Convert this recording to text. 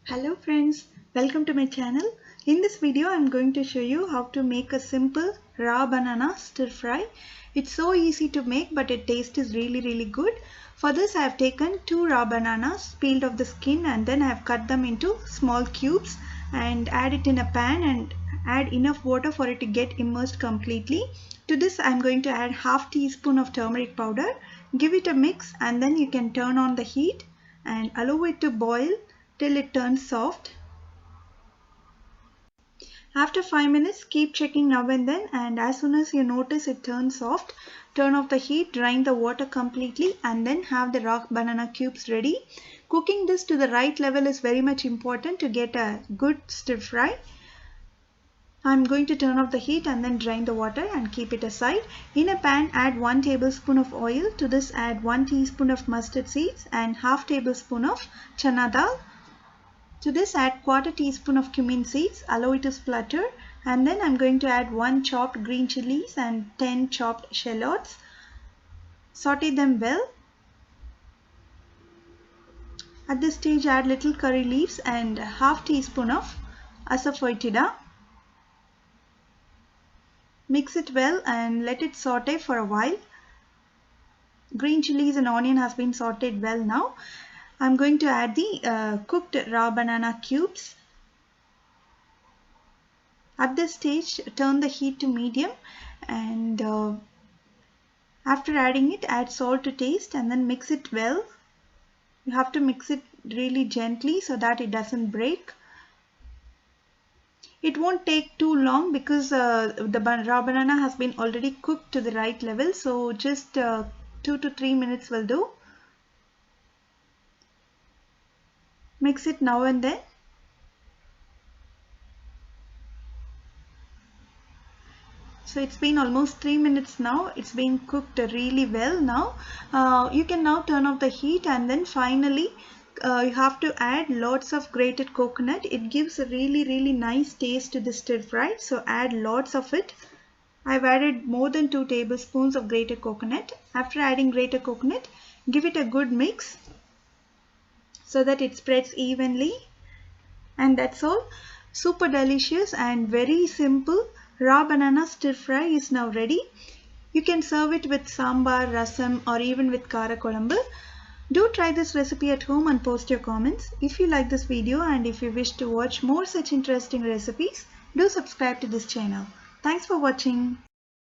Hello friends, welcome to my channel. In this video I am going to show you how to make a simple raw banana stir fry. It's so easy to make, but its taste is really good. For this I have taken 2 raw bananas, peeled off the skin, and then I have cut them into small cubes and add it in a pan and add enough water for it to get immersed completely. To this I am going to add half teaspoon of turmeric powder. Give it a mix and then you can turn on the heat and allow it to boil till it turns soft. After 5 minutes, keep checking now and then, and as soon as you notice it turns soft, turn off the heat, drain the water completely, and then have the raw banana cubes ready. Cooking this to the right level is very much important to get a good stir fry. I'm going to turn off the heat and then drain the water and keep it aside. In a pan, add 1 tablespoon of oil. To this add 1 teaspoon of mustard seeds and half tablespoon of chana dal. To this add quarter teaspoon of cumin seeds, allow it to splutter, and then I'm going to add 1 chopped green chilies and 10 chopped shallots. Saute them well. At this stage add little curry leaves and half teaspoon of asafoetida. Mix it well and let it saute for a while. Green chilies and onion has been sauteed well now. I'm going to add the cooked raw banana cubes. At this stage, turn the heat to medium, and after adding it, add salt to taste and then mix it well. You have to mix it really gently so that it doesn't break. It won't take too long because the raw banana has been already cooked to the right level, so just 2 to 3 minutes will do. Mix it now and then. So it's been almost 3 minutes now. It's been cooked really well now. You can now turn off the heat, and then finally you have to add lots of grated coconut. It gives a really nice taste to the stir fry. So add lots of it. I've added more than 2 tablespoons of grated coconut. After adding grated coconut, give it a good mix so that it spreads evenly, and that's all. Super delicious and very simple raw banana stir fry is now ready. You can serve it with sambar, rasam, or even with kara kolambu. Do try this recipe at home and post your comments. If you like this video and if you wish to watch more such interesting recipes, do subscribe to this channel. Thanks for watching.